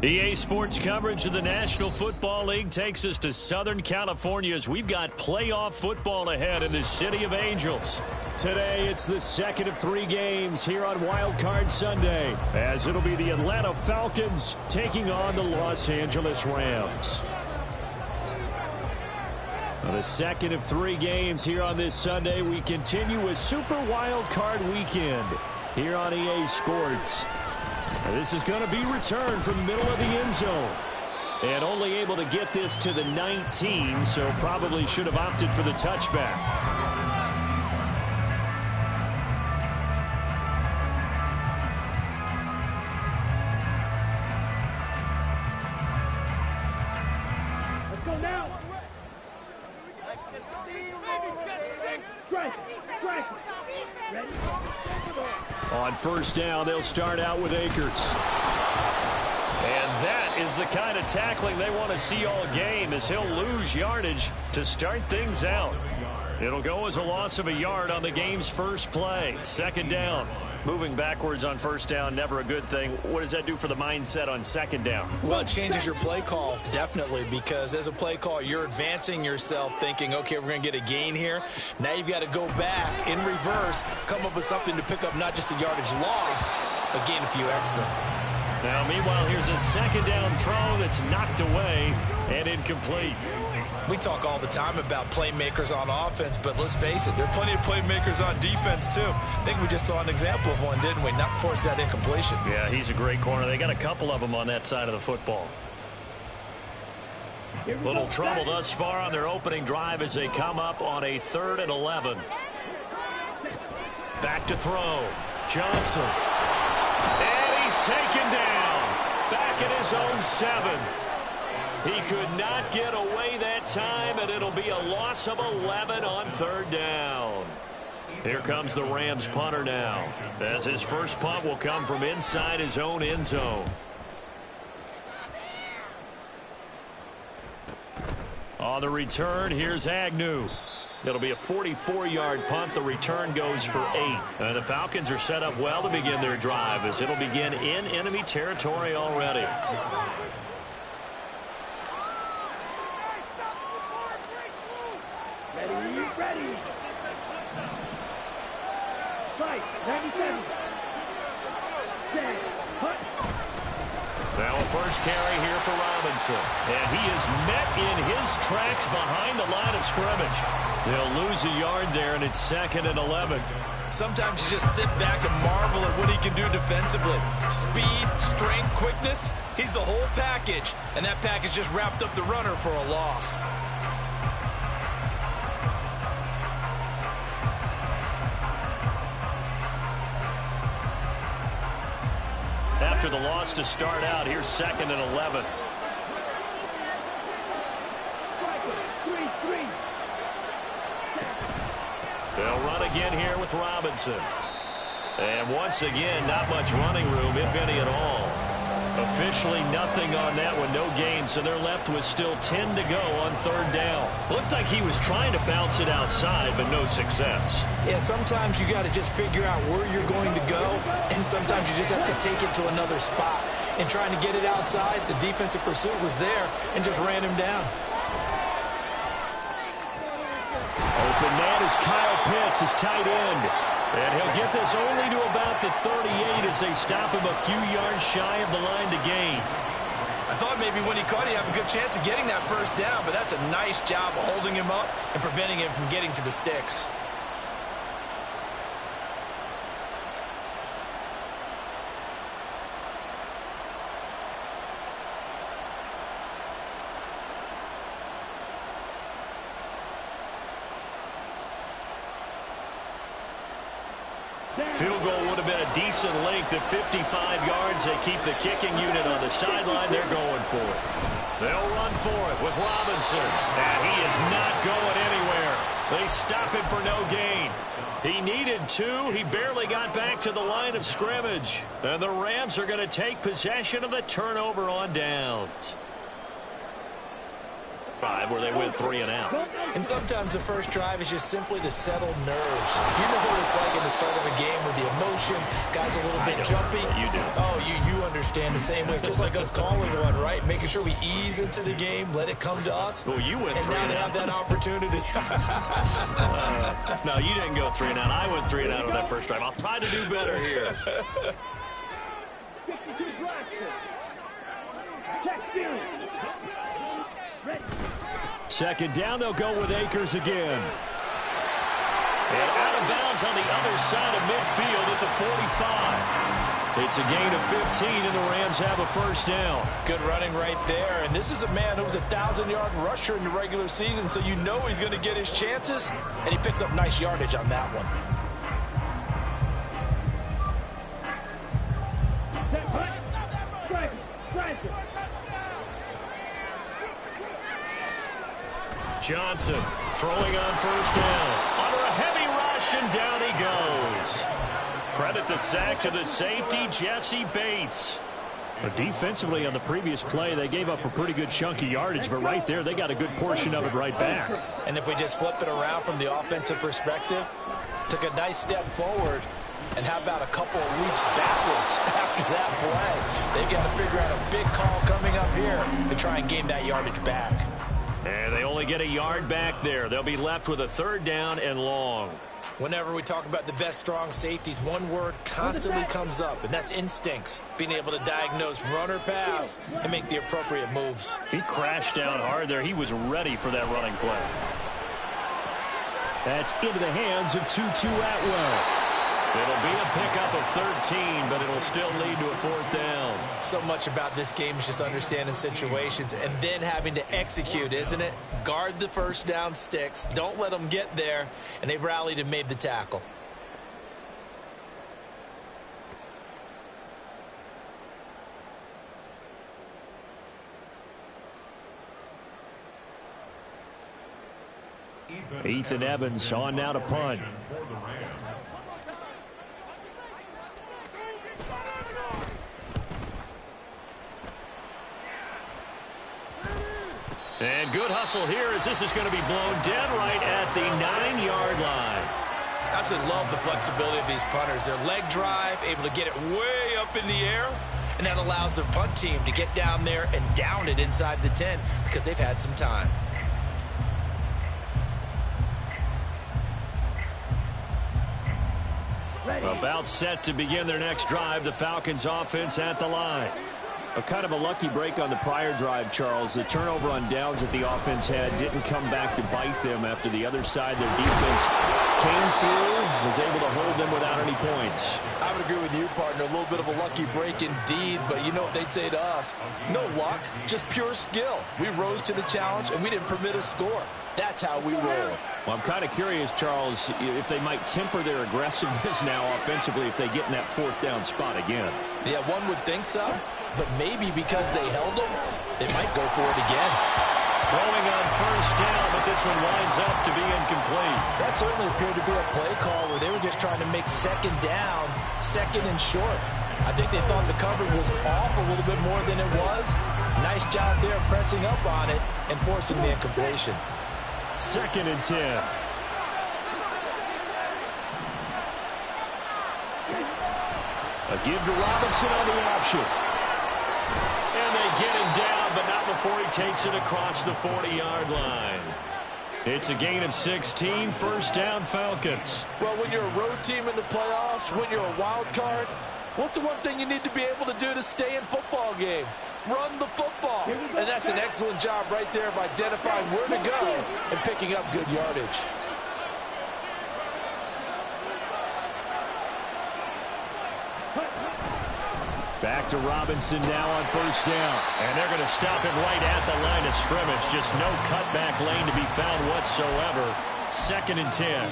EA Sports coverage of the National Football League takes us to Southern California as we've got playoff football ahead in the City of Angels. Today, it's the second of 3 games here on Wild Card Sunday, as it'll be the Atlanta Falcons taking on the Los Angeles Rams. The second of 3 games here on this Sunday, we continue with Super Wild Card Weekend here on EA Sports. This is going to be returned from the middle of the end zone. And only able to get this to the 19, so probably should have opted for the touchback. Let's go now. Ready? On first down, they'll start out with Akers. And that is the kind of tackling they want to see all game, as he'll lose yardage to start things out. It'll go as a loss of a yard on the game's first play. Second down. Moving backwards on first down, never a good thing. What does that do for the mindset on second down? Well, it changes your play call, definitely, because as a play call, you're advancing yourself thinking, okay, we're going to get a gain here. Now you've got to go back in reverse, come up with something to pick up not just the yardage lost, but gain a few extra. Now, meanwhile, here's a second down throw that's knocked away and incomplete. We talk all the time about playmakers on offense, but let's face it, there are plenty of playmakers on defense, too. I think we just saw an example of one, didn't we? Not force that incompletion. Yeah, he's a great corner. They got a couple of them on that side of the football. Little trouble thus far on their opening drive as they come up on a 3rd and 11. Back to throw. Johnson. And he's taken down. Back at his own 7. He could not get away that time, and it'll be a loss of 11 on 3rd down. Here comes the Rams punter now, as his first punt will come from inside his own end zone. On the return, here's Agnew. It'll be a 44-yard punt. The return goes for 8. And the Falcons are set up well to begin their drive, as it'll begin in enemy territory already. Ready. Right, 97. Now a first carry here for Robinson. And he is met in his tracks behind the line of scrimmage. They'll lose a yard there, and it's 2nd and 11. Sometimes you just sit back and marvel at what he can do defensively. Speed, strength, quickness, he's the whole package. And that package just wrapped up the runner for a loss. After the loss to start out, here's 2nd and 11. They'll run again here with Robinson. And once again, not much running room, if any at all. Officially nothing on that one, no gain, so they're left with still 10 to go on 3rd down. Looked like he was trying to bounce it outside, but no success. Yeah, sometimes you got to just figure out where you're going to go, and sometimes you just have to take it to another spot. And trying to get it outside, the defensive pursuit was there and just ran him down. Open man is Kyle Pitts, his tight end. And he'll get this only to about the 38 as they stop him a few yards shy of the line to gain. I thought maybe when he caught it, he'd have a good chance of getting that first down, but that's a nice job of holding him up and preventing him from getting to the sticks. Field goal would have been a decent length at 55 yards. They keep the kicking unit on the sideline. They're going for it. They'll run for it with Robinson. And he is not going anywhere. They stop him for no gain. He needed 2. He barely got back to the line of scrimmage. And the Rams are going to take possession of the turnover on downs. drive where they went 3 and out. And sometimes the first drive is just simply to settle nerves. You know what it's like at the start of a game with the emotion, guys a little bit jumpy. You do. Oh, you understand the same way. Just like us calling one, right? Making sure we ease into the game, let it come to us. Well, you went 3 and now and they out. have that opportunity. No, you didn't go 3 and out. I went 3 and out on that first drive. I'll try to do better here. Second down, they'll go with Akers again. And out of bounds on the other side of midfield at the 45. It's a gain of 15, and the Rams have a first down. Good running right there. And this is a man who was a 1,000-yard rusher in the regular season, so you know he's going to get his chances, and he picks up nice yardage on that one. Johnson throwing on first down. Under a heavy rush, and down he goes. Credit the sack to the safety, Jesse Bates. But defensively on the previous play, they gave up a pretty good chunk of yardage, but right there, they got a good portion of it right back. And if we just flip it around from the offensive perspective, took a nice step forward, and how about a couple of leaps backwards after that play? They've got to figure out a big call coming up here to try and gain that yardage back. And they only get a yard back there. They'll be left with a third down and long. Whenever we talk about the best strong safeties, one word constantly comes up, and that's instincts. Being able to diagnose run or pass and make the appropriate moves. He crashed down hard there. He was ready for that running play. That's into the hands of Tutu Atwell. It'll be a pickup of 13, but it'll still lead to a fourth down. So much about this game is just understanding situations and then having to execute, isn't it? Guard the first down sticks. Don't let them get there. And they've rallied and made the tackle. Ethan Evans on now to punt. And good hustle here as this is going to be blown dead right at the 9-yard line. I absolutely love the flexibility of these punters. Their leg drive, able to get it way up in the air, and that allows their punt team to get down there and down it inside the 10 because they've had some time. About set to begin their next drive. The Falcons offense at the line. A kind of a lucky break on the prior drive, Charles. The turnover on downs that the offense had didn't come back to bite them after the other side. Their defense came through, was able to hold them without any points. I would agree with you, partner. A little bit of a lucky break indeed, but you know what they'd say to us? No luck, just pure skill. We rose to the challenge, and we didn't permit a score. That's how we roll. Well, I'm kind of curious, Charles, if they might temper their aggressiveness now offensively if they get in that fourth down spot again. Yeah, one would think so, but maybe because they held them, they might go for it again. Throwing on first down, but this one winds up to be incomplete. That certainly appeared to be a play call where they were just trying to make second down, second and short. I think they thought the coverage was off a little bit more than it was. Nice job there pressing up on it and forcing the incompletion. 2nd and 10. A give to Robinson on the option. And they get him down, but not before he takes it across the 40-yard line. It's a gain of 16, first down Falcons. Well, when you're a road team in the playoffs, when you're a wild card, what's the one thing you need to be able to do to stay in football games? Run the football. And that's an excellent job right there of identifying where to go and picking up good yardage. Back to Robinson now on first down. And they're going to stop him right at the line of scrimmage. Just no cutback lane to be found whatsoever. 2nd and 10.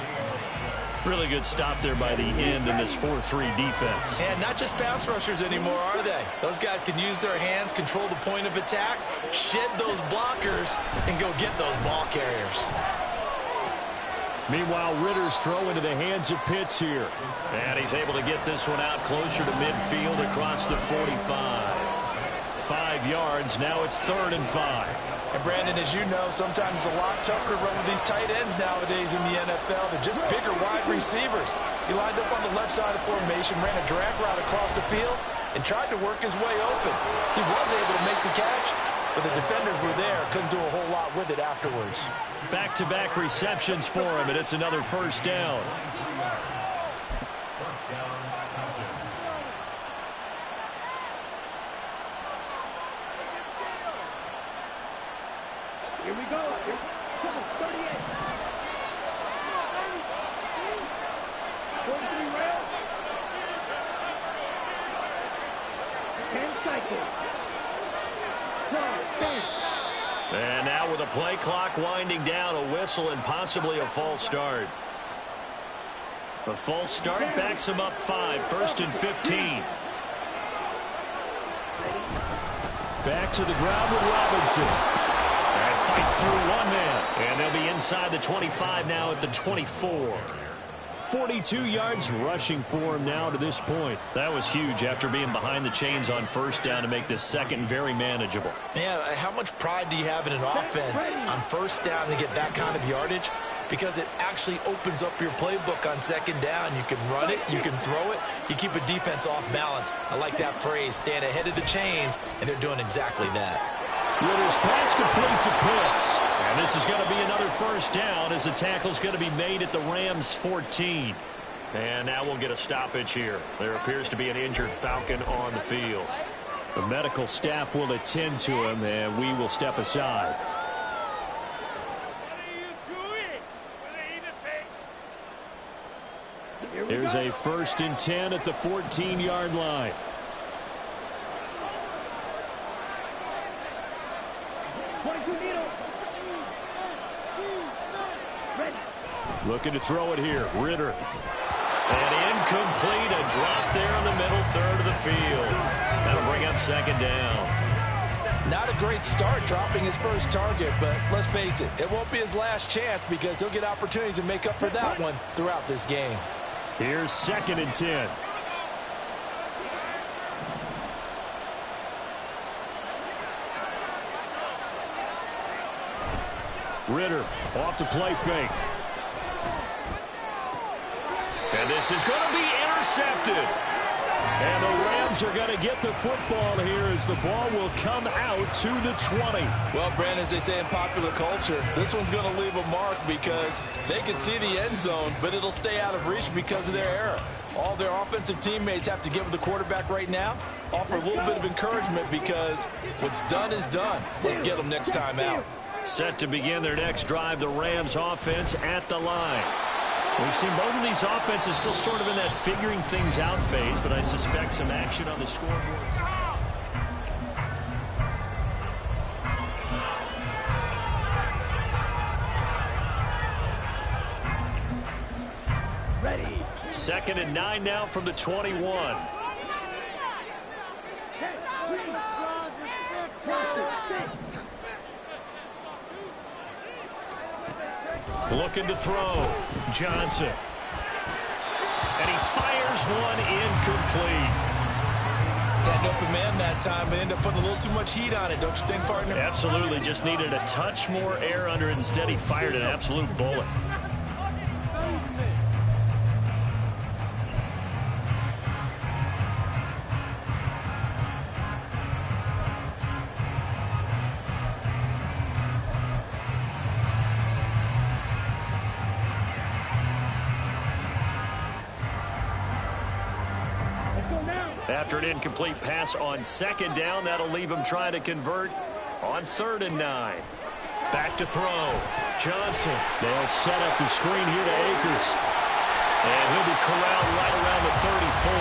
Really good stop there by the end in this 4-3 defense. And not just pass rushers anymore, are they? Those guys can use their hands, control the point of attack, shed those blockers, and go get those ball carriers. Meanwhile, Ritter's throw into the hands of Pitts here. And he's able to get this one out closer to midfield across the 45. 5 yards. Now it's 3rd and 5. And Brandon, as you know, sometimes it's a lot tougher to run with these tight ends nowadays in the NFL. They're just bigger wide receivers. He lined up on the left side of formation, ran a drag route across the field, and tried to work his way open. He was able to make the catch, but the defenders were there. Couldn't do a whole lot with it afterwards. Back-to-back receptions for him, and it's another 1st down. Here we go. Come on, 38. 43 rail. 10 cycle. And now with a play clock winding down, a whistle and possibly a false start. A false start backs him up 5, 1st and 15. Back to the ground with Robinson. And fights through one man. And they'll be inside the 25 now at the 24. 42 yards rushing for him now to this point. That was huge after being behind the chains on 1st down to make this 2nd very manageable. Yeah, how much pride do you have in an offense on 1st down to get that kind of yardage? Because it actually opens up your playbook on 2nd down. You can run it, you can throw it, you keep a defense off balance. I like that phrase, stand ahead of the chains, and they're doing exactly that. Ritter's pass completes a Pitts. And this is going to be another 1st down as the tackle's going to be made at the Rams' 14. And now we'll get a stoppage here. There appears to be an injured Falcon on the field. The medical staff will attend to him, and we will step aside. Here's a 1st and 10 at the 14-yard line. Looking to throw it here. Ritter. And incomplete. A drop there in the middle 3rd of the field. That'll bring up 2nd down. Not a great start dropping his 1st target, but let's face it, it won't be his last chance because he'll get opportunities to make up for that one throughout this game. Here's 2nd and 10. Ritter off the play fake. And this is going to be intercepted. And the Rams are going to get the football here as the ball will come out to the 20. Well, Brandon, as they say in popular culture, this one's going to leave a mark because they can see the end zone, but it'll stay out of reach because of their error. All their offensive teammates have to give the quarterback right now, offer a little bit of encouragement because what's done is done. Let's get them next time out. Set to begin their next drive, the Rams offense at the line. We've seen both of these offenses still sort of in that figuring things out phase, but I suspect some action on the scoreboards. Ready. 2nd and 9 now from the 21. Looking to throw. Johnson. And he fires one incomplete. Had an open man that time, but ended up putting a little too much heat on it, don't you think, partner? Absolutely. Just needed a touch more air under it. Instead, he fired an absolute bullet. After an incomplete pass on 2nd down, that'll leave him trying to convert on 3rd and 9. Back to throw. Johnson. They'll set up the screen here to Akers. And he'll be corralled right around the 34.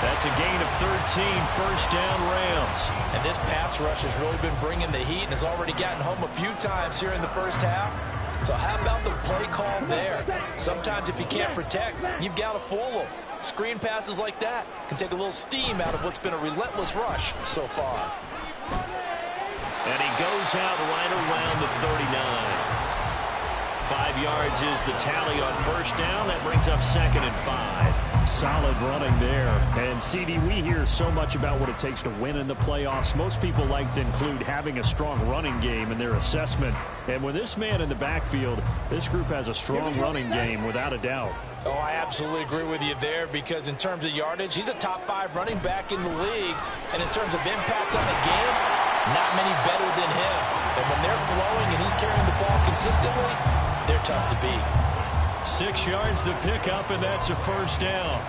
That's a gain of 13, 1st down Rams. And this pass rush has really been bringing the heat and has already gotten home a few times here in the 1st half. So how about the play call there? Sometimes if you can't protect, you've got to fool them. Screen passes like that can take a little steam out of what's been a relentless rush so far. And he goes out right around the 39. 5 yards is the tally on 1st down. That brings up 2nd and 5. Solid running there. And, CD, we hear so much about what it takes to win in the playoffs. Most people like to include having a strong running game in their assessment. And with this man in the backfield, this group has a strong running game without a doubt. Oh, I absolutely agree with you there, because in terms of yardage, he's a top 5 running back in the league. And in terms of impact on the game, not many better than him. And when they're flowing and he's carrying the ball consistently, they're tough to beat. 6 yards the pickup, and that's a first down.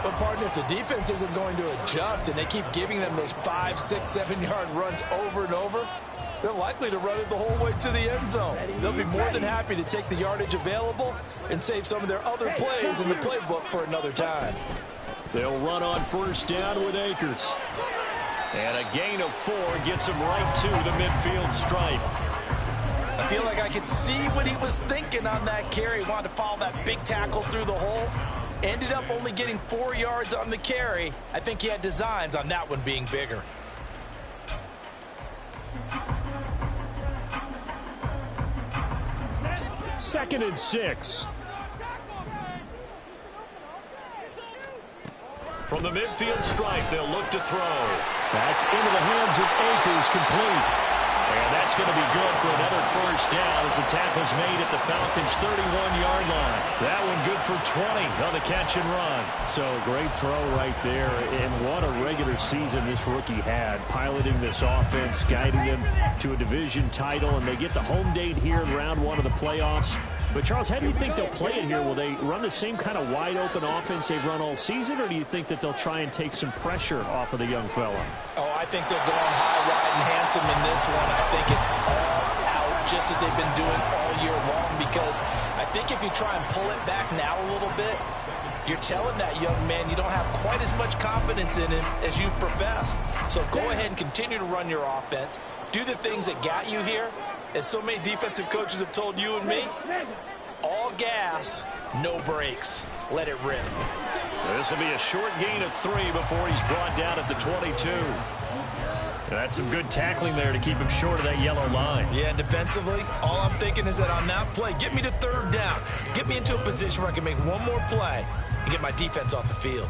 But, partner, if the defense isn't going to adjust and they keep giving them those 5, 6, 7-yard runs over and over, they're likely to run it the whole way to the end zone. They'll be more than happy to take the yardage available and save some of their other plays in the playbook for another time. They'll run on first down with Akers. And a gain of 4 gets him right to the midfield stripe. I feel like I could see what he was thinking on that carry. Wanted to follow that big tackle through the hole. Ended up only getting 4 yards on the carry. I think he had designs on that one being bigger. Second and 6. From the midfield stripe, they'll look to throw. That's into the hands of Akers, complete. And that's going to be good for another first down as the tackle's made at the Falcons' 31-yard line. That one good for 20 on the catch and run. So great throw right there. And what a regular season this rookie had, piloting this offense, guiding them to a division title, and they get the home date here in round 1 of the playoffs. But, Charles, how do you think they'll play it here? Will they run the same kind of wide-open offense they've run all season, or do you think that they'll try and take some pressure off of the young fella? Oh, I think they're going high, wide, and handsome in this one. I think it's all out, just as they've been doing all year long, because I think if you try and pull it back now a little bit, you're telling that young man you don't have quite as much confidence in it as you've professed. So go ahead and continue to run your offense. Do the things that got you here. As so many defensive coaches have told you and me, all gas, no brakes. Let it rip. This will be a short gain of 3 before he's brought down at the 22. That's some good tackling there to keep him short of that yellow line. Yeah, and defensively, all I'm thinking is that on that play, get me to 3rd down. Get me into a position where I can make one more play and get my defense off the field.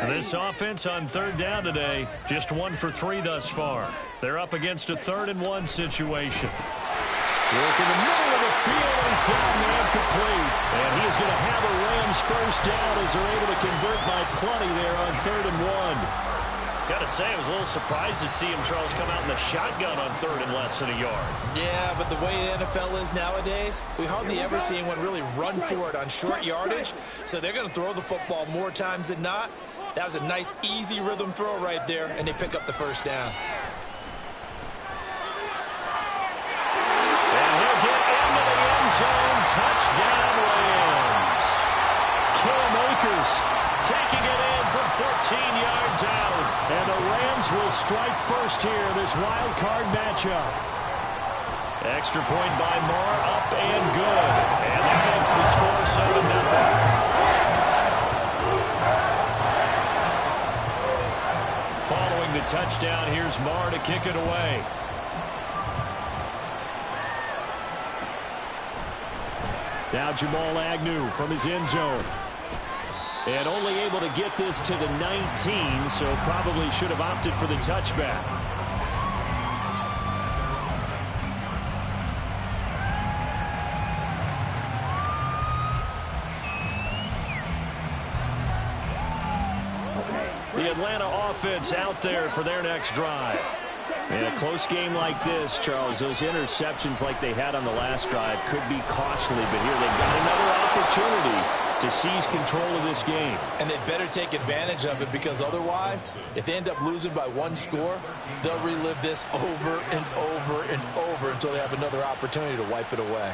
This offense on 3rd down today, just 1 for 3 thus far. They're up against a 3rd and 1 situation. Work in the middle of the field, and he's got a man complete. And he is going to have a Rams first down as they're able to convert by plenty there on 3rd and 1. Got to say, I was a little surprised to see him, Charles, come out in the shotgun on 3rd and less than a yard. Yeah, but the way the NFL is nowadays, we hardly ever see anyone really run for it on short yardage. So they're going to throw the football more times than not. That was a nice, easy rhythm throw right there, and they pick up the first down. And he'll get into the end zone. Touchdown, Rams. Cam Akers taking it in from 14 yards out. And the Rams will strike first here in this wild card matchup. Extra point by Moore, up and good. And that makes the score 7-0. Following the touchdown, here's Marr to kick it away. Now Jamal Agnew from his end zone. And only able to get this to the 19, so probably should have opted for the touchback. The Atlanta offense out there for their next drive. In a close game like this, Charles, those interceptions like they had on the last drive could be costly, but here they've got another opportunity to seize control of this game. And they better take advantage of it, because otherwise, if they end up losing by 1 score, they'll relive this over and over and over until they have another opportunity to wipe it away.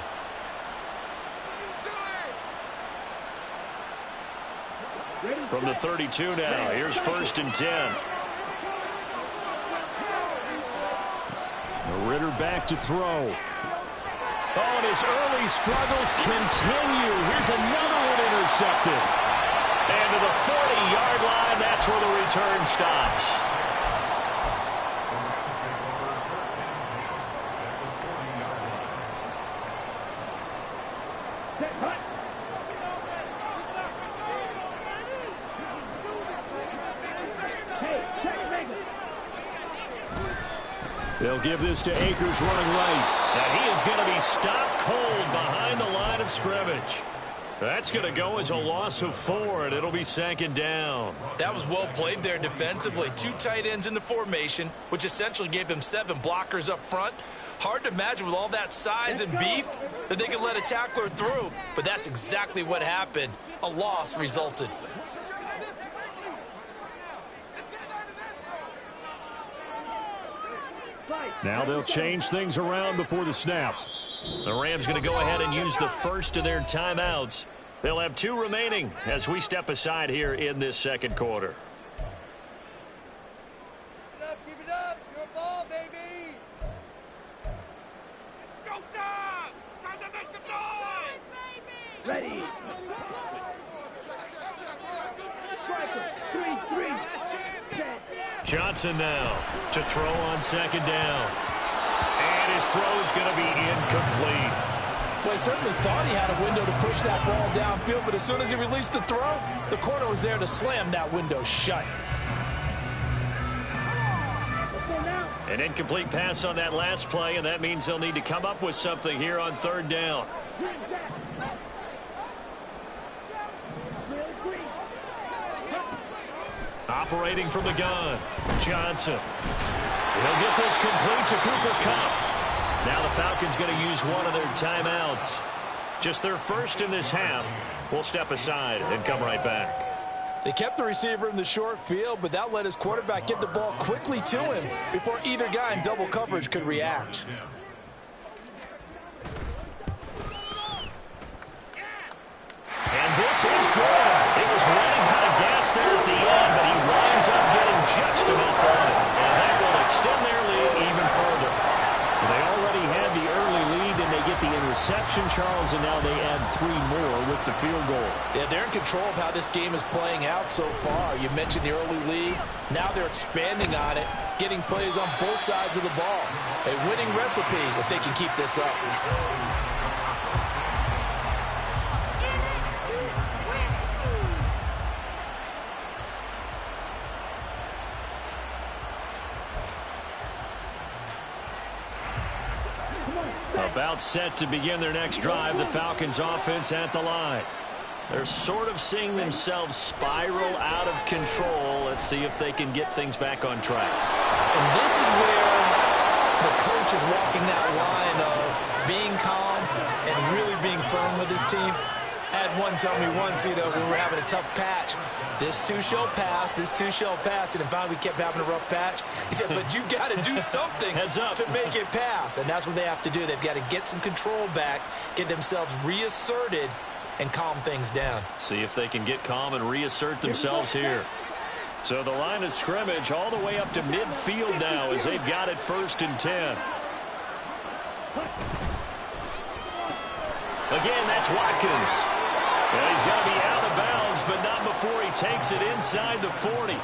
From the 32 now, here's 1st and 10. Ritter back to throw. Oh, and his early struggles continue. Here's another one intercepted. And to the 40-yard line, that's where the return stops. They'll give this to Akers running right. And he is going to be stopped cold behind the line of scrimmage. That's going to go as a loss of 4, and it'll be 2nd down. That was well played there defensively. 2 tight ends in the formation, which essentially gave them 7 blockers up front. Hard to imagine with all that size and beef that they could let a tackler through, but that's exactly what happened. A loss resulted. Now they'll change things around before the snap. The Rams going to go ahead and use the first of their timeouts. They'll have 2 remaining as we step aside here in this 2nd quarter. Give it up. Your ball, baby. It's showtime. Time to make some noise. Ready. Striker. 3-3. Johnson now to throw on 2nd down. And his throw is going to be incomplete. Well, he certainly thought he had a window to push that ball downfield, but as soon as he released the throw, the corner was there to slam that window shut. An incomplete pass on that last play, and that means they'll need to come up with something here on 3rd down. Operating from the gun, Johnson. He'll get this complete to Cooper Kupp. Now the Falcons going to use one of their timeouts. Just their first in this half. We'll step aside and come right back. They kept the receiver in the short field, but that let his quarterback get the ball quickly to him before either guy in double coverage could react. And this is good. It was running out of gas there at the end, but he winds up getting just enough on it. And that will extend their lead even further. They already had the early lead, and they get the interception, Charles, and now they add 3 more with the field goal. Yeah, they're in control of how this game is playing out so far. You mentioned the early lead. Now they're expanding on it, getting plays on both sides of the ball. A winning recipe if they can keep this up. About set to begin their next drive, the Falcons offense at the line. They're sort of seeing themselves spiral out of control. Let's see if they can get things back on track. And this is where the coach is walking that line of being calm and really being firm with his team. I had one tell me once, when we were having a tough patch, this too shall pass, this too shall pass, and finally we kept having a rough patch. He said, but you've got to do something to make it pass, and that's what they have to do. They've got to get some control back, get themselves reasserted, and calm things down. See if they can get calm and reassert themselves here. So the line of scrimmage all the way up to midfield now as they've got it 1st and 10. Again, that's Watkins. And he's going to be out of bounds, but not before he takes it inside the 40.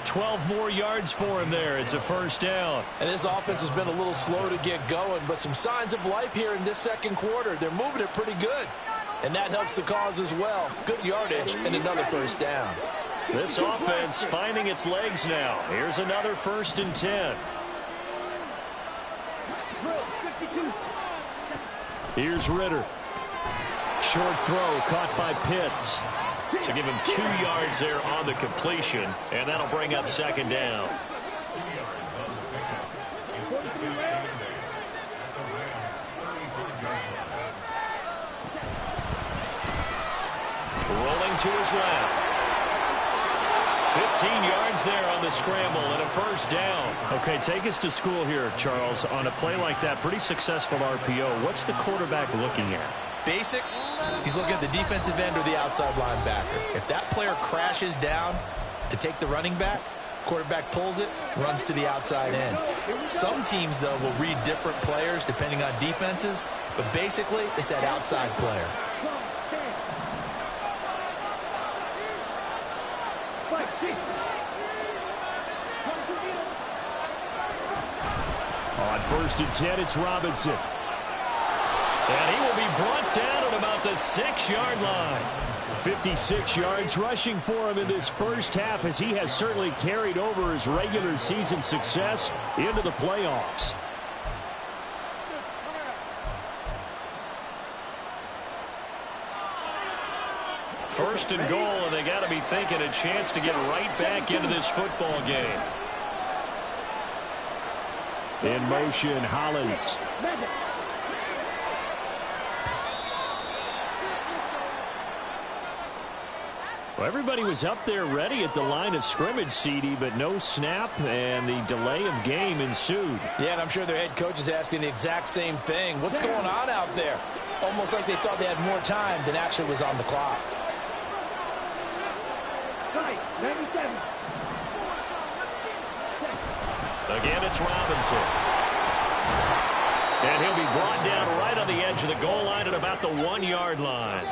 12 more yards for him there. It's a 1st down. And this offense has been a little slow to get going, but some signs of life here in this 2nd quarter. They're moving it pretty good, and that helps the cause as well. Good yardage and another 1st down. This offense finding its legs now. Here's another 1st and 10. Here's Ritter. Short throw caught by Pitts. So give him 2 yards there on the completion, and that'll bring up 2nd down. Rolling to his left. 15 yards there on the scramble and a 1st down. Okay, take us to school here, Charles. On a play like that, pretty successful RPO. What's the quarterback looking at? Basics, he's looking at the defensive end or the outside linebacker. If that player crashes down to take the running back, Quarterback pulls it, runs to the outside end. Some teams, though, will read different players depending on defenses, but basically it's that outside player. On 1st and 10, it's Robinson. And he will be brought down at about the 6-yard line. 56 yards rushing for him in this first half, as he has certainly carried over his regular season success into the playoffs. First and goal, and they got to be thinking a chance to get right back into this football game. In motion, Hollins. Well, everybody was up there ready at the line of scrimmage, CD, but no snap, and the delay of game ensued. Yeah, and I'm sure their head coach is asking the exact same thing. What's going on out there? Almost like they thought they had more time than actually was on the clock. Again, it's Robinson. And he'll be brought down right on the edge of the goal line at about the 1-yard line.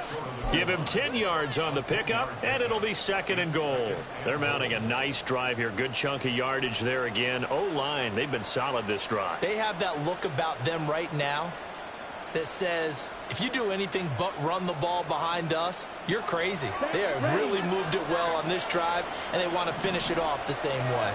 Give him 10 yards on the pickup, and it'll be 2nd and goal. They're mounting a nice drive here. Good chunk of yardage there again. O-line, they've been solid this drive. They have that look about them right now that says, if you do anything but run the ball behind us, you're crazy. They have really moved it well on this drive, and they want to finish it off the same way.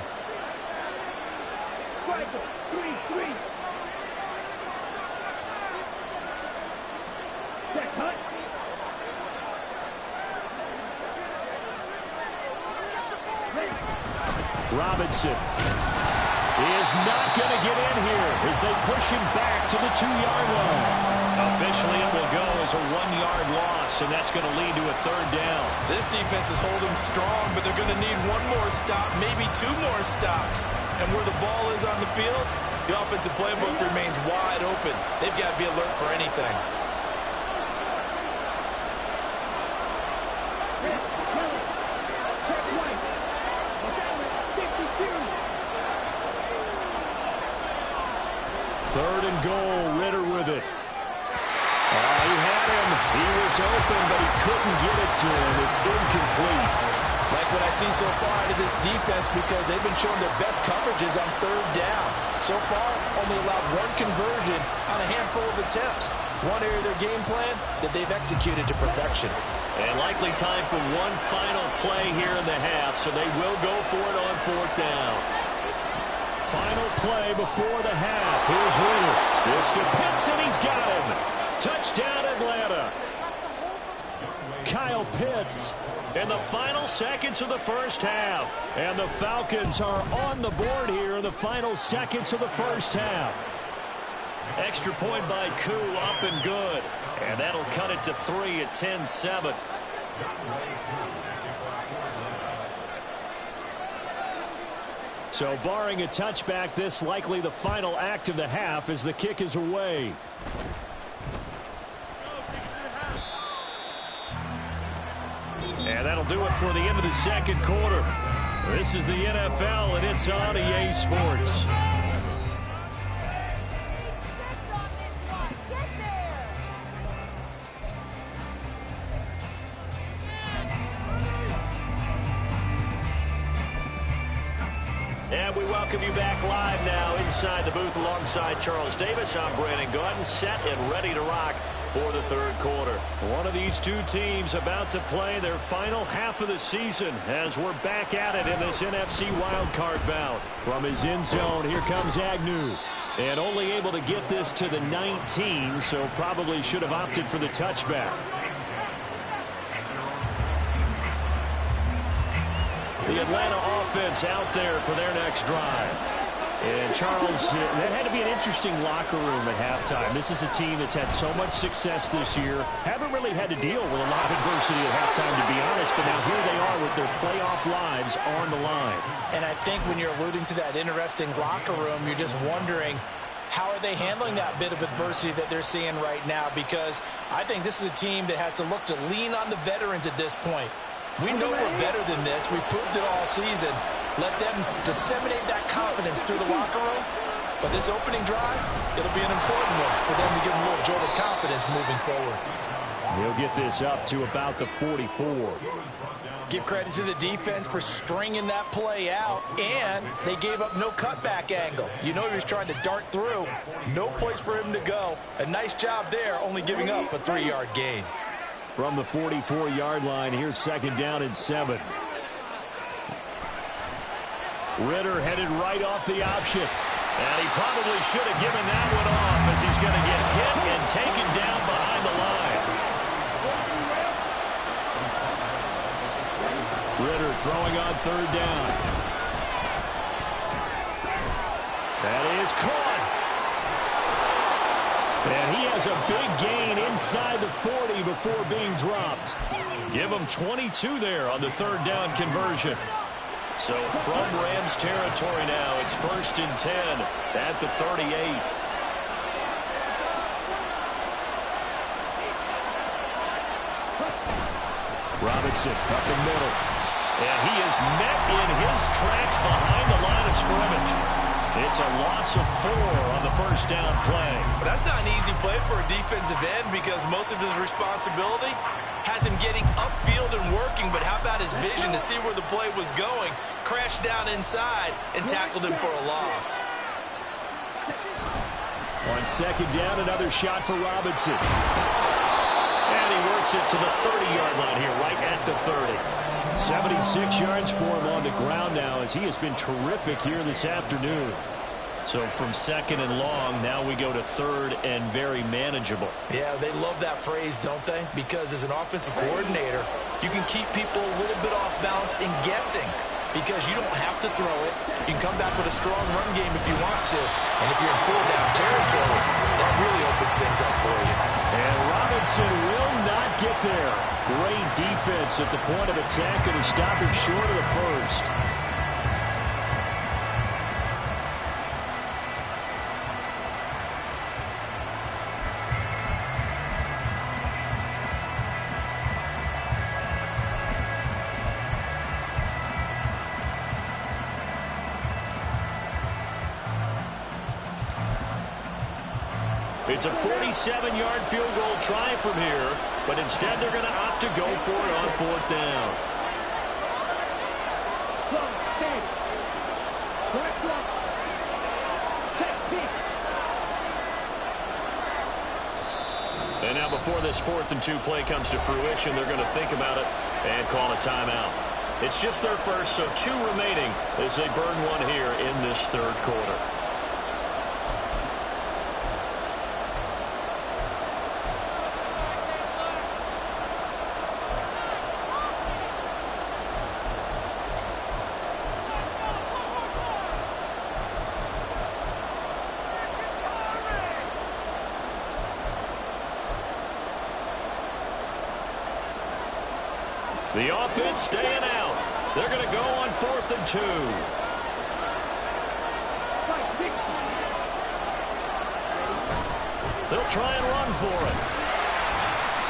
Robinson is not going to get in here as they push him back to the 2-yard line. Officially, it will go as a 1-yard loss, and that's going to lead to a 3rd down. This defense is holding strong, but they're going to need one more stop, maybe 2 more stops. And where the ball is on the field, the offensive playbook remains wide open. They've got to be alert for anything. Third and goal, Ritter with it. He had him. He was open, but he couldn't get it to him. It's incomplete. Like what I see so far out of this defense, because they've been showing their best coverages on 3rd down. So far, only allowed 1 conversion on a handful of attempts. One area of their game plan that they've executed to perfection. And likely time for one final play here in the half, so they will go for it on 4th down. Final play before the half. Here's Ritter. This to Pitts, and he's got him. Touchdown, Atlanta. Kyle Pitts in the final seconds of the first half. And the Falcons are on the board here in the final seconds of the first half. Extra point by Koo, up and good. And that'll cut it to 3 at 10-7. So barring a touchback, this likely the final act of the half as the kick is away. And that'll do it for the end of the 2nd quarter. This is the NFL, and it's on EA Sports. And we welcome you back live now inside the booth alongside Charles Davis. I'm Brandon Gaudin, set and ready to rock for the 3rd quarter. One of these 2 teams about to play their final half of the season as we're back at it in this NFC wildcard bout. From his end zone, here comes Agnew. And only able to get this to the 19, so probably should have opted for the touchback. The Atlanta offense out there for their next drive. And Charles, that had to be an interesting locker room at halftime. This is a team that's had so much success this year. Haven't really had to deal with a lot of adversity at halftime, to be honest. But now here they are with their playoff lives on the line. And I think when you're alluding to that interesting locker room, you're just wondering, how are they handling that bit of adversity that they're seeing right now? Because I think this is a team that has to look to lean on the veterans at this point. We know we're better than this. We've proved it all season. Let them disseminate that confidence through the locker room. But this opening drive, it'll be an important one for them to give them a little jolt of confidence moving forward. He'll get this up to about the 44. Give credit to the defense for stringing that play out, and they gave up no cutback angle. You know he was trying to dart through. No place for him to go. A nice job there, only giving up a 3-yard gain. From the 44-yard line, here's 2nd down and 7. Ritter headed right off the option. And he probably should have given that one off as he's going to get hit and taken down behind the line. Ritter throwing on 3rd down. That is caught. And he has a big gain inside the 40 before being dropped. Give him 22 there on the 3rd down conversion. So from Rams territory now, it's 1st and 10 at the 38. Robinson up the middle. And he is met in his tracks behind the line of scrimmage. It's a loss of 4 on the 1st down play. But that's not an easy play for a defensive end because most of his responsibility has him getting upfield and working, but how about his vision to see where the play was going, crashed down inside, and tackled him for a loss. On 2nd down, another shot for Robinson. And he works it to the 30-yard line here, right at the 30. 76 yards for him on the ground now as he has been terrific here this afternoon. So from 2nd and long, now we go to 3rd and very manageable. Yeah, they love that phrase, don't they? Because as an offensive coordinator, you can keep people a little bit off balance and guessing because you don't have to throw it. You can come back with a strong run game if you want to. And if you're in 4-down territory, that really opens things up for you. And Robinson will not get there. Great defense at the point of attack, and he stopped him short of the 1st. It's a 47-yard field goal try from here, but instead they're going to opt to go for it on 4th down. And now before this 4th and 2 play comes to fruition, they're going to think about it and call a timeout. It's just their first, so 2 remaining as they burn one here in this 3rd quarter. The offense staying out. They're going to go on 4th and 2. They'll try and run for it.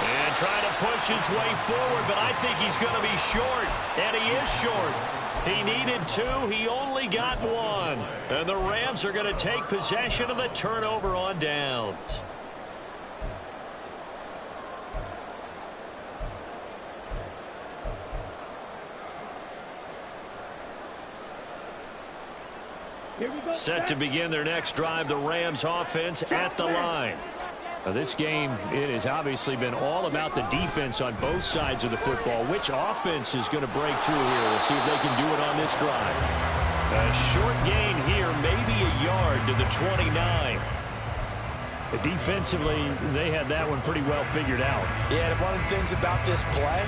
And try to push his way forward, but I think he's going to be short. And he is short. He needed 2. He only got 1. And the Rams are going to take possession of the turnover on downs. Set to begin their next drive, the Rams offense at the line. Now this game, it has obviously been all about the defense on both sides of the football. Which offense is going to break through here? We'll see if they can do it on this drive. A short gain here, maybe a yard to the 29. Defensively, they had that one pretty well figured out. Yeah, and one of the things about this play,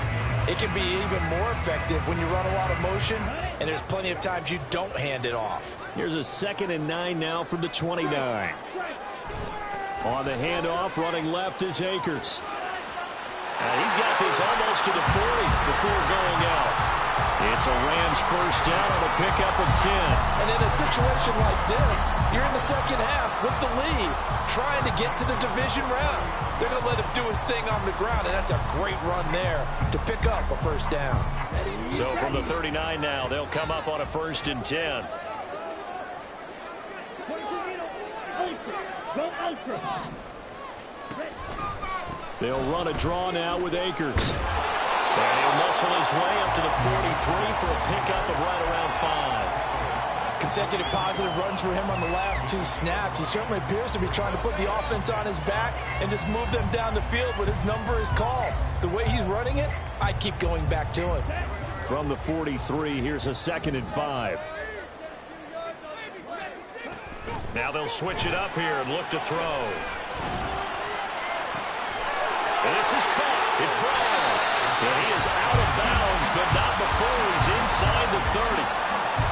it can be even more effective when you run a lot of motion, and there's plenty of times you don't hand it off. Here's a 2nd and 9 now from the 29. On the handoff, running left is Akers. And he's got this almost to the 40 before going out. It's a Rams first down on a pickup of 10. And in a situation like this, you're in the second half with the lead, trying to get to the division round. They're going to let him do his thing on the ground, and that's a great run there to pick up a first down. So from the 39 now, they'll come up on a 1st and 10. They'll run a draw now with Akers. And he'll muscle his way up to the 43 for a pickup of right around 5. Consecutive positive runs for him on the last 2 snaps. He certainly appears to be trying to put the offense on his back and just move them down the field when his number is called. The way he's running it, I'd keep going back to him. From the 43, here's a 2nd and 5. Now they'll switch it up here and look to throw. And this is caught. It's Brown. And he is out of bounds, but not before he's inside the 30.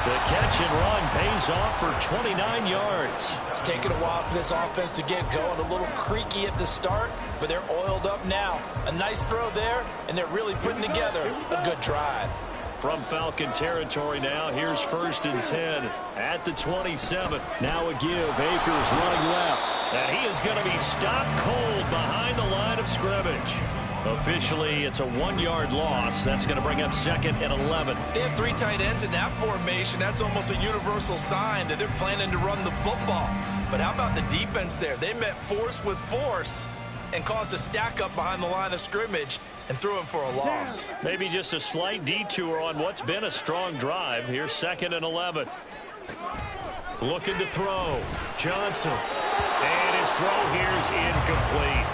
The catch and run pays off for 29 yards. It's taken a while for this offense to get going. A little creaky at the start, but they're oiled up now. A nice throw there, and they're really putting together a good drive. From Falcon territory now, here's 1st and 10 at the 27. Now a give. Akers running left. And he is going to be stopped cold behind the line of scrimmage. Officially, it's a 1-yard loss. That's going to bring up 2nd and 11. They have 3 tight ends in that formation. That's almost a universal sign that they're planning to run the football. But how about the defense there? They met force with force and caused a stack up behind the line of scrimmage and threw him for a loss. Maybe just a slight detour on what's been a strong drive. Here's 2nd and 11. Looking to throw. Johnson. And his throw here's incomplete.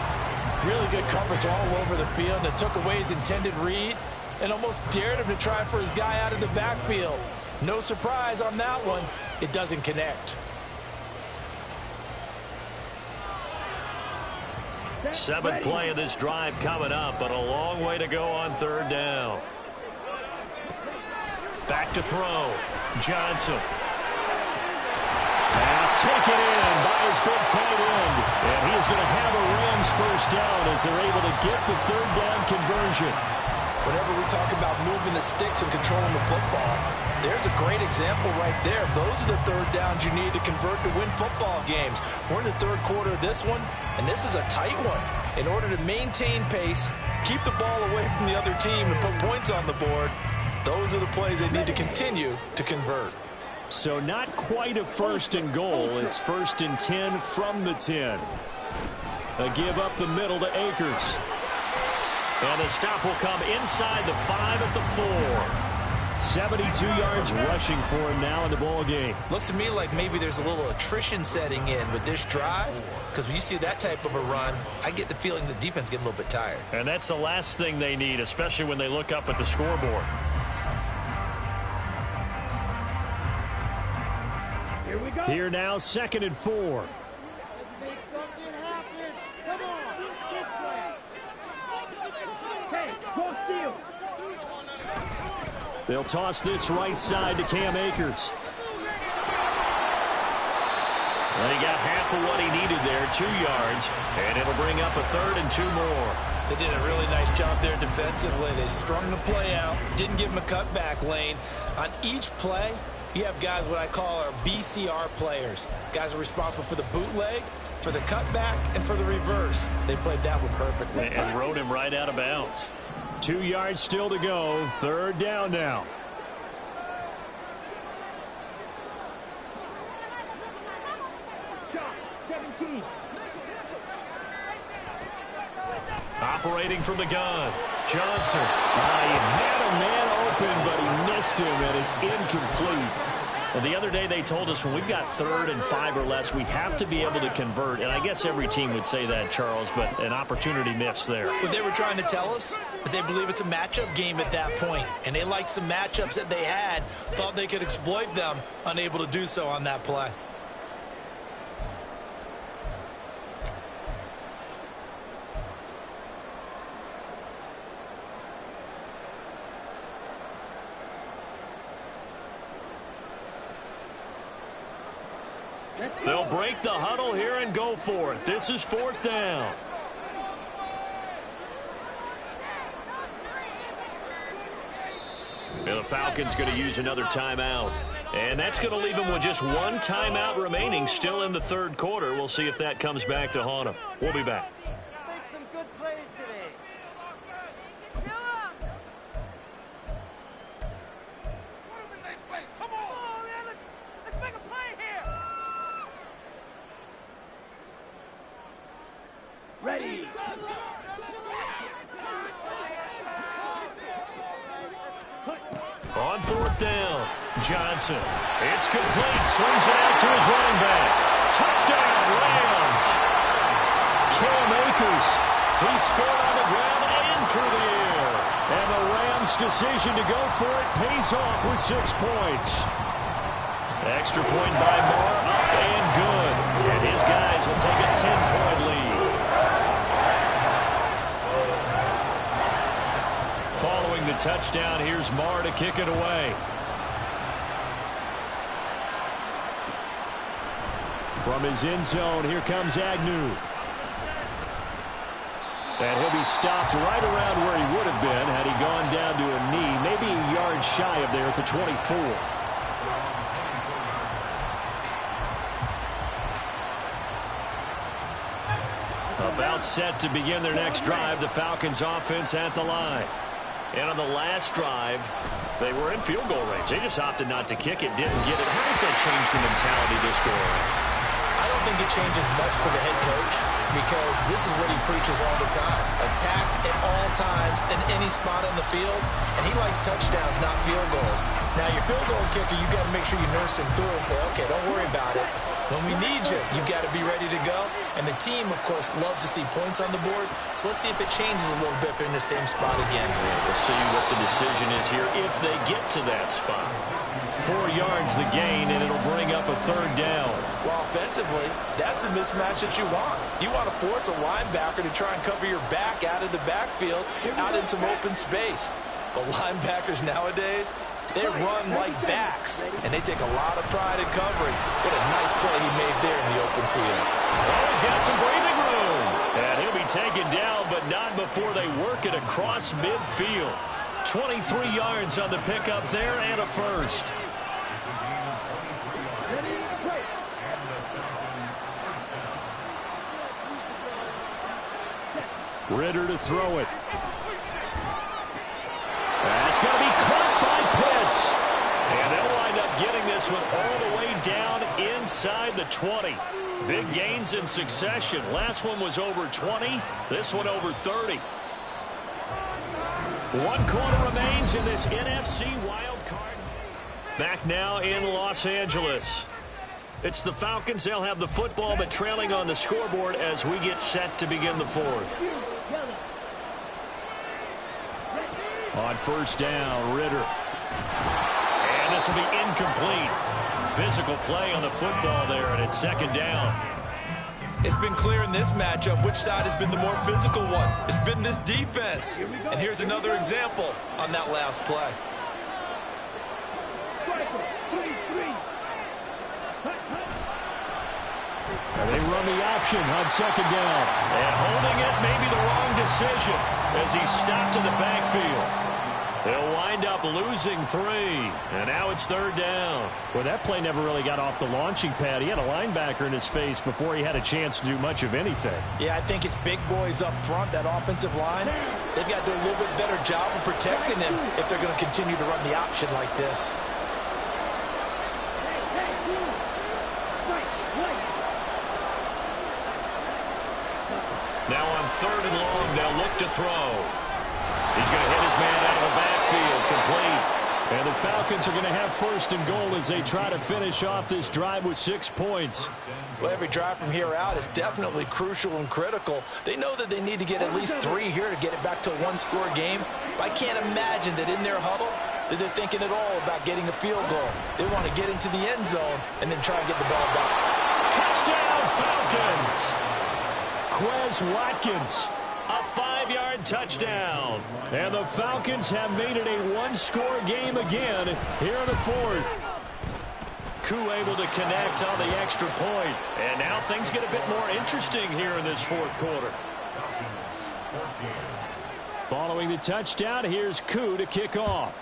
Really good coverage all over the field, and it took away his intended read and almost dared him to try for his guy out of the backfield. No surprise on that one. It doesn't connect. 7th play of this drive coming up, but a long way to go on 3rd down. Back to throw. Johnson. Pass taken in by his big tight end. And he is going to have a Rams first down as they're able to get the 3rd down conversion. Whenever we talk about moving the sticks and controlling the football, there's a great example right there. Those are the 3rd downs you need to convert to win football games. We're in the 3rd quarter of this one, and this is a tight one. In order to maintain pace, keep the ball away from the other team, and put points on the board, those are the plays they need to continue to convert. So not quite a 1st and goal. It's 1st and 10 from the 10. A give up the middle to Akers. And the stop will come inside the 5 at the 4. 72 yards rushing for him now in the ball game. Looks to me like maybe there's a little attrition setting in with this drive, because when you see that type of a run, I get the feeling the defense getting a little bit tired. And that's the last thing they need, especially when they look up at the scoreboard. Here now, 2nd and 4. Let's make something happen. Come on, get track. Hey, go steal. They'll toss this right side to Cam Akers. And he got half of what he needed there, 2 yards, and it'll bring up a 3rd and 2 more. They did a really nice job there defensively. They strung the play out, didn't give him a cutback lane. On each play, you have guys what I call our BCR players. Guys are responsible for the bootleg, for the cutback, and for the reverse. They played that one perfectly. And rode him right out of bounds. 2 yards still to go. 3rd down now. Shot, 17. Operating from the gun. Johnson. He had a man open, but he missed him, and it's incomplete. Well, the other day they told us when we've got 3rd and 5 or less, we have to be able to convert. And I guess every team would say that, Charles, but an opportunity missed there. What they were trying to tell us is they believe it's a matchup game at that point. And they liked some matchups that they had, thought they could exploit them, unable to do so on that play. They'll break the huddle here and go for it. This is 4th down. It'll The Falcons going to use another timeout. And that's going to leave them with just one timeout remaining still in the third quarter. We'll see if that comes back to haunt them. We'll be back. Make some good plays today. Come on, man. Let's make a play here. Ready. On fourth down, Johnson. It's complete. Swings it out to his running back. Touchdown, Rams. Cam Akers. He scored on the ground and through the air. And the Rams' decision to go for it pays off with 6 points. Extra point by Moore, up and good. And his guys will take a 10-point lead. Following the touchdown, here's Moore to kick it away. From his end zone, here comes Agnew. And he'll be stopped right around where he would have been had he gone down to a knee, maybe a yard shy of there at the 24. About set to begin their next drive, the Falcons offense at the line. And on the last drive, they were in field goal range. They just opted not to kick it, didn't get it. How does that change the mentality this go around? I don't think it changes much for the head coach because this is what he preaches all the time. Attack at all times in any spot on the field, and he likes touchdowns, not field goals. Now, your field goal kicker, you got to make sure you nurse him through and say, okay, don't worry about it. When we need you, you've got to be ready to go. And the team, of course, loves to see points on the board. So let's see if it changes a little bit if they're in the same spot again. Yeah, we'll see what the decision is here if they get to that spot. 4 yards the gain, and it'll bring up a third down. Well, offensively, that's the mismatch that you want. You want to force a linebacker to try and cover your back out of the backfield, out in some open space. The linebackers nowadays, they run like backs, and they take a lot of pride in covering. What a nice play he made there in the open field. Oh, he's got some breathing room. And he'll be taken down, but not before they work it across midfield. 23 yards on the pickup there and a first. Ritter to throw it. That's going to be caught by Pitts. And they'll wind up getting this one all the way down inside the 20. Big gains in succession. Last one was over 20. This one over 30. 1 quarter remains in this NFC wild card. Back now in Los Angeles. It's the Falcons. They'll have the football, but trailing on the scoreboard as we get set to begin the fourth. On first down, Ritter. And this will be incomplete. Physical play on the football there, and it's second down. It's been clear in this matchup which side has been the more physical one. It's been this defense. And here's another example on that last play. And they run the option on second down. And holding it may be the wrong decision as he stopped in the backfield. They'll wind up losing 3. And now it's third down. Well, that play never really got off the launching pad. He had a linebacker in his face before he had a chance to do much of anything. Yeah, I think it's big boys up front, that offensive line. They've got to do a little bit better job of protecting him if they're going to continue to run the option like this. Now on third and long, they'll look to throw. He's going to hit his man out of the backfield, complete. And the Falcons are going to have first and goal as they try to finish off this drive with 6 points. Well, every drive from here out is definitely crucial and critical. They know that they need to get at least 3 here to get it back to a one-score game. But I can't imagine that in their huddle that they're thinking at all about getting a field goal. They want to get into the end zone and then try and get the ball back. Touchdown, Falcons! Quez Watkins, a 5-yard touchdown. And the Falcons have made it a one-score game again here in the fourth. Koo able to connect on the extra point. And now things get a bit more interesting here in this fourth quarter. Following the touchdown, here's Koo to kick off.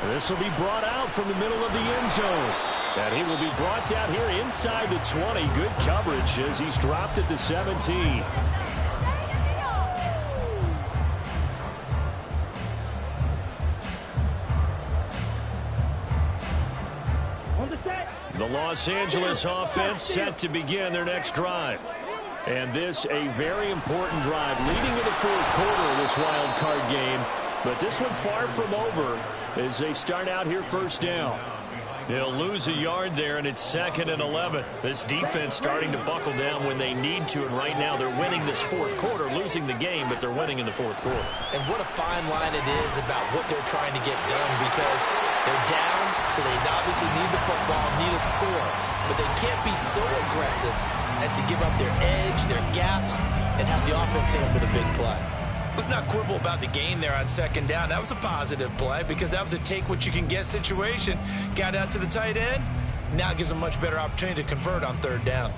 This will be brought out from the middle of the end zone. And he will be brought down here inside the 20. Good coverage as he's dropped at the 17. The Los Angeles offense set to begin their next drive. And this a very important drive leading to the fourth quarter of this wild card game. But this one far from over as they start out here first down. They'll lose a yard there, and it's 2nd and 11. This defense starting to buckle down when they need to, and right now they're winning this fourth quarter, losing the game, but they're winning in the fourth quarter. And what a fine line it is about what they're trying to get done, because they're down, so they obviously need the football, need a score, but they can't be so aggressive as to give up their edge, their gaps, and have the offense hit them with a big play. Let's not quibble about the gain there on 2nd down. That was a positive play because that was a take-what-you-can-get situation. Got out to the tight end. Now it gives them a much better opportunity to convert on 3rd down.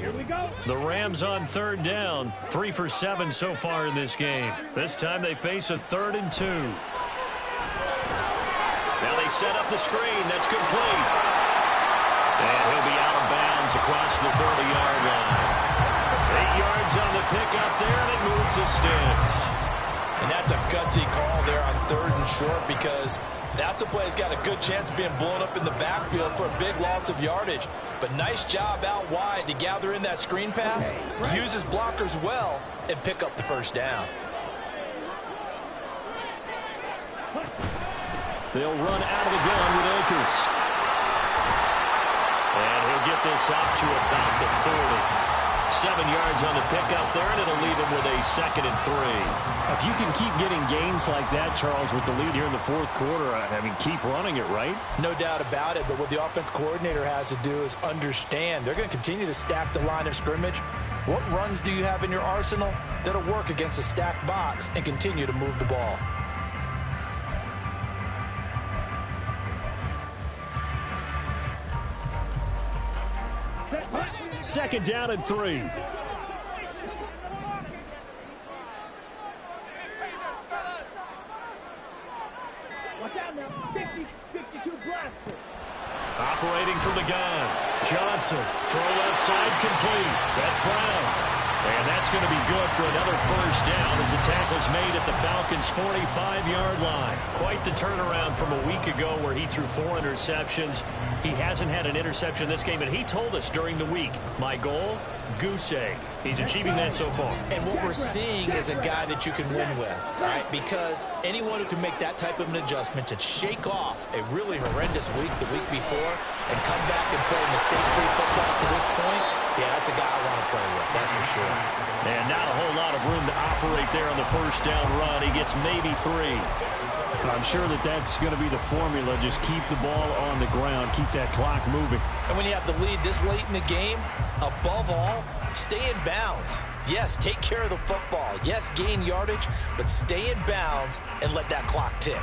Here we go. The Rams on 3rd down. 3 for 7 so far in this game. This time they face a 3rd and 2. Now they set up the screen. That's complete. And he'll be out of bounds across the 30-yard line. 8 yards on the pickup there, and it moves the sticks. And that's a gutsy call there on 3rd and short, because that's a play that's got a good chance of being blown up in the backfield for a big loss of yardage. But nice job out wide to gather in that screen pass, use his blockers well, and pick up the first down. They'll run out of the gun with Akers. And he'll get this up to about the 40. 7 yards on the pickup there, and it'll leave him with a 2nd and 3. If you can keep getting gains like that, Charles, with the lead here in the fourth quarter, I mean, keep running it, right? No doubt about it, but what the offense coordinator has to do is understand they're going to continue to stack the line of scrimmage. What runs do you have in your arsenal that'll work against a stacked box and continue to move the ball? Second down and 3. Watch out now. 50, 52 blaster. Operating from the gun. Johnson. Throw left side complete. That's Brown. And that's going to be good for another first down as the tackle's made at the Falcons' 45-yard line. Quite the turnaround from a week ago where he threw 4 interceptions. He hasn't had an interception this game, and he told us during the week, my goal, goose egg. He's achieving that so far. And what we're seeing is a guy that you can win with, right? Because anyone who can make that type of an adjustment to shake off a really horrendous week the week before and come back and play mistake-free football to this point, yeah, that's a guy I want to play with, that's for sure. And not a whole lot of room to operate there on the first down run. He gets maybe 3. I'm sure that that's going to be the formula. Just keep the ball on the ground. Keep that clock moving. And when you have the lead this late in the game, above all, stay in bounds. Yes, take care of the football. Yes, gain yardage, but stay in bounds and let that clock tick.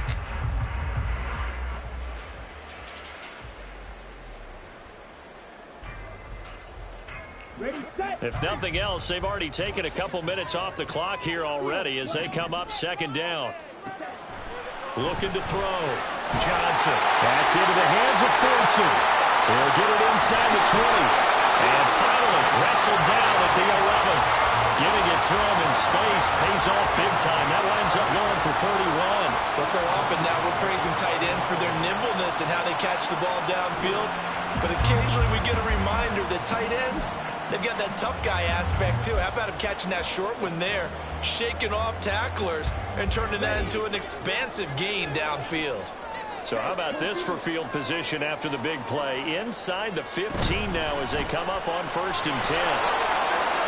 If nothing else, they've already taken a couple minutes off the clock here already as they come up 2nd down. Looking to throw. Johnson. That's into the hands of Fortson. They'll get it inside the 20. And finally wrestled down at the 11. Giving it to him in space pays off big time. That winds up going for 31. Well, so often now we're praising tight ends for their nimbleness and how they catch the ball downfield. But occasionally we get a reminder that tight ends, they've got that tough guy aspect too. How about him catching that short one there, shaking off tacklers, and turning that into an expansive gain downfield? So how about this for field position after the big play? Inside the 15 now as they come up on 1st and 10.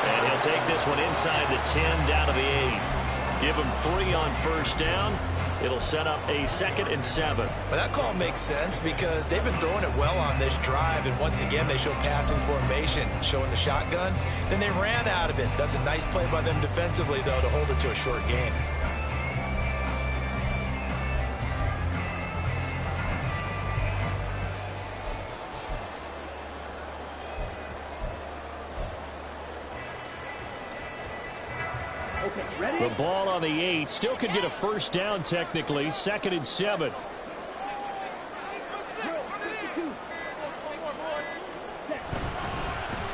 And he'll take this one inside the 10 down to the 8. Give him 3 on first down. It'll set up a 2nd and 7. Well, that call makes sense because they've been throwing it well on this drive, and once again they show passing formation, showing the shotgun. Then they ran out of it. That's a nice play by them defensively, though, to hold it to a short gain. The ball on the 8. Still could get a first down technically. 2nd and 7.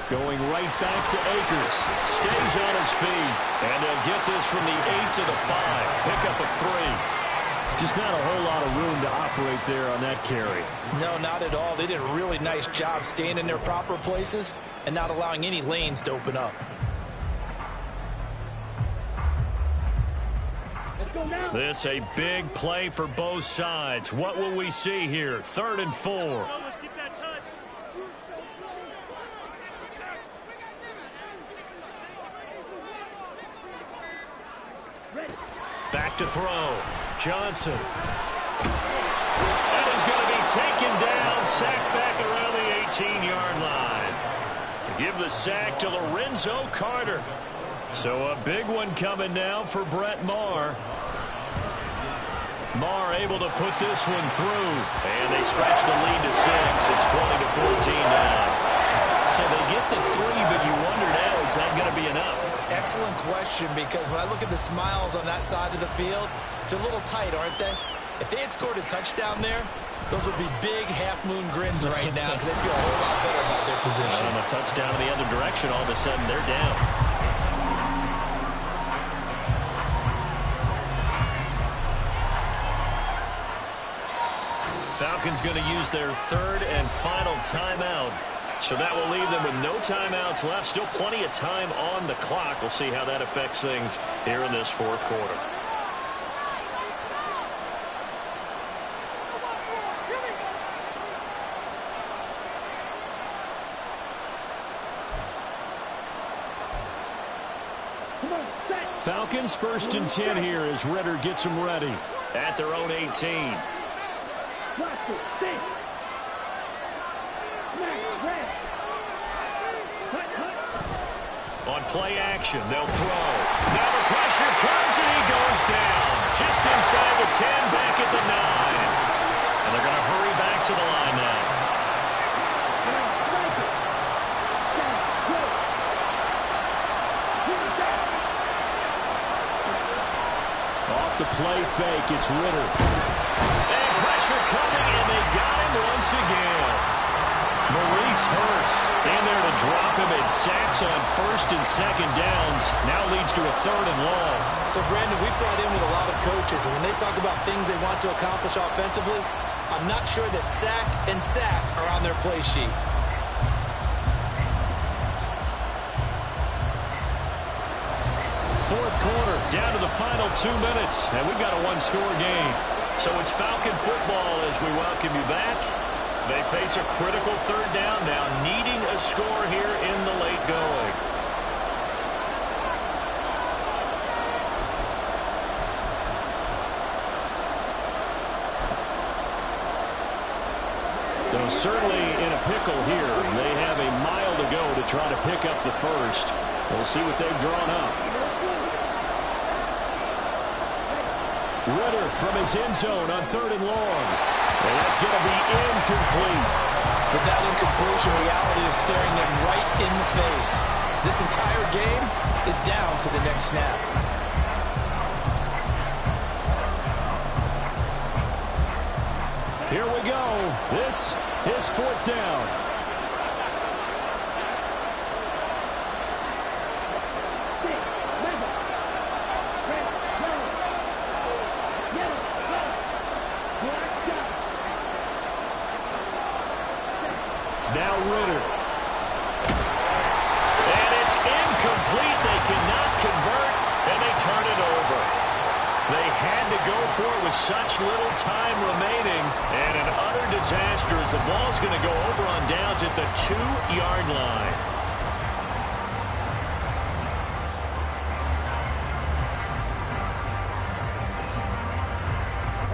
Going right back to Akers. Stays on his feet. And they'll get this from the 8 to the 5. Pick up a 3. Just not a whole lot of room to operate there on that carry. No, not at all. They did a really nice job staying in their proper places and not allowing any lanes to open up. This a big play for both sides. What will we see here? 3rd and 4. Back to throw. Johnson. That is going to be taken down. Sacked back around the 18-yard line. Give the sack to Lorenzo Carter. So a big one coming now for Brett Maher. Maher able to put this one through. And they stretch the lead to 6. It's 20-14 now. So they get the 3, but you wonder now, is that going to be enough? Excellent question, because when I look at the smiles on that side of the field, they're a little tight, aren't they? If they had scored a touchdown there, those would be big half-moon grins right now because they feel a whole lot better about their position. And a touchdown in the other direction, all of a sudden they're down. Falcons going to use their 3rd and final timeout. So that will leave them with no timeouts left. Still plenty of time on the clock. We'll see how that affects things here in this 4th quarter. Falcons 1st and 10 here as Ritter gets them ready at their own 18. On play action, they'll throw. Now the pressure comes and he goes down. Just inside the 10, back at the 9. And they're going to hurry back to the line now. Off the play fake, it's Ritter. And pressure coming, and they got him once again. Maurice Hurst in there to drop him, and sacks on 1st and 2nd downs. Now leads to a 3rd and long. So, Brandon, we saw it in with a lot of coaches, and when they talk about things they want to accomplish offensively, I'm not sure that sack and sack are on their play sheet. Fourth quarter, down to the final 2 minutes, and we've got a one-score game. So it's Falcon football as we welcome you back. They face a critical 3rd down now, needing a score here in the late going. Though certainly in a pickle here, they have a mile to go to try to pick up the first. We'll see what they've drawn up. Ritter from his end zone on 3rd and long. And that's going to be incomplete. But that incompletion reality is staring them right in the face. This entire game is down to the next snap. Here we go. This is 4th down. Now Ritter. And it's incomplete. They cannot convert, and they turn it over. They had to go for it with such little time remaining, and an utter disaster as the ball's going to go over on downs at the 2-yard line.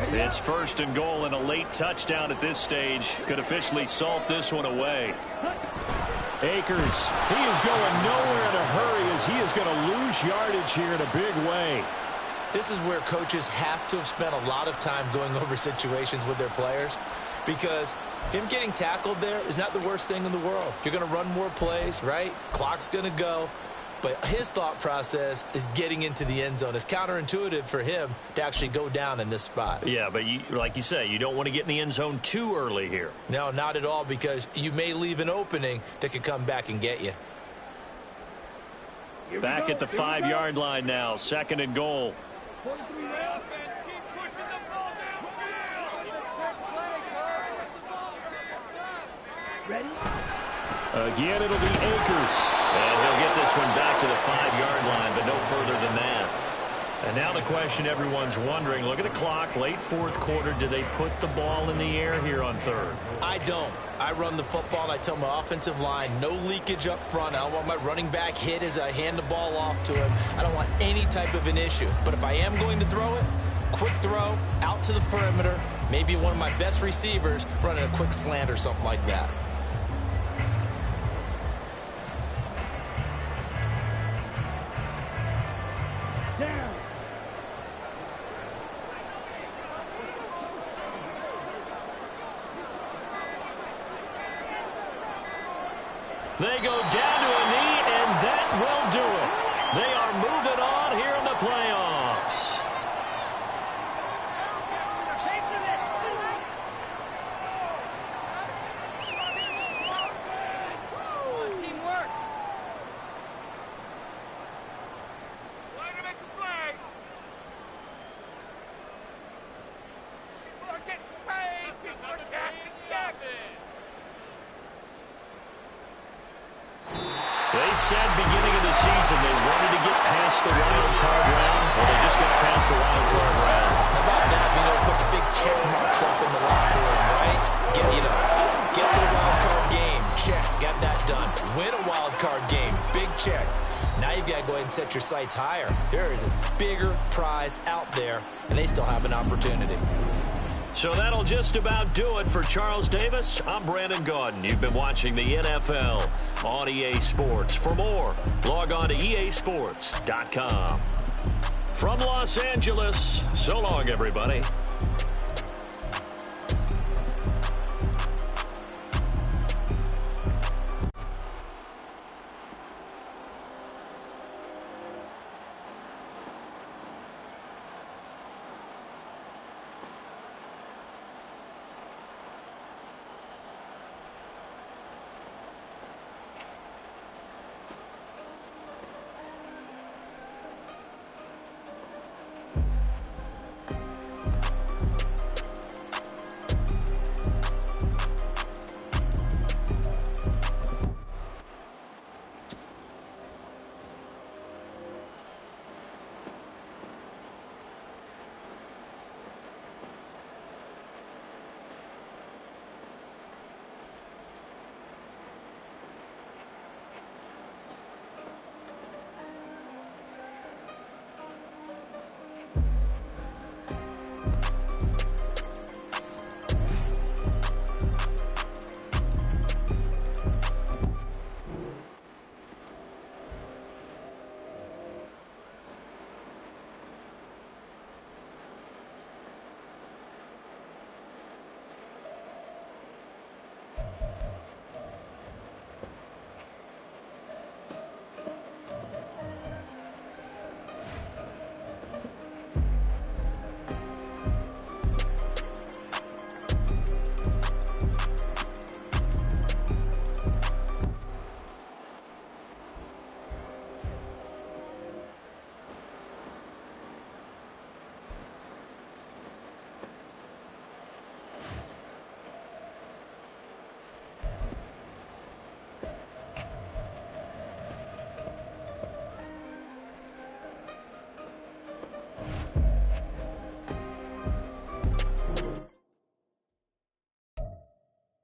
It's 1st and goal, and a late touchdown at this stage could officially salt this one away. Akers, he is going nowhere in a hurry as he is going to lose yardage here in a big way. This is where coaches have to have spent a lot of time going over situations with their players, because him getting tackled there is not the worst thing in the world. You're going to run more plays, right? Clock's going to go. But his thought process is getting into the end zone. It's counterintuitive for him to actually go down in this spot. Yeah, but like you say, you don't want to get in the end zone too early here. No, not at all, because you may leave an opening that could come back and get you. Back at the 5-yard line now, 2nd and goal. Again, it'll be Akers. And he'll get this one back to the 5-yard line, but no further than that. And now the question everyone's wondering, look at the clock, late 4th quarter. Do they put the ball in the air here on 3rd? I don't. I run the football, and I tell my offensive line, no leakage up front. I don't want my running back hit as I hand the ball off to him. I don't want any type of an issue. But if I am going to throw it, quick throw, out to the perimeter, maybe one of my best receivers running a quick slant or something like that. They go down to a knee, and that will do it. They are moving on here in the playoffs. Teamwork. Way to make a play. People are getting paid. People are cashing checks. They said beginning of the season they wanted to get past the wild card round. Well, they just got past the wild card round. How about that? Put the big check marks up in the locker room, right? Get to the wild card game. Check. Got that done. Win a wild card game. Big check. Now you've got to go ahead and set your sights higher. There is a bigger prize out there, and they still have an opportunity. So that'll just about do it for Charles Davis. I'm Brandon Gaudin. You've been watching the NFL on EA Sports. For more, log on to easports.com. From Los Angeles, so long, everybody.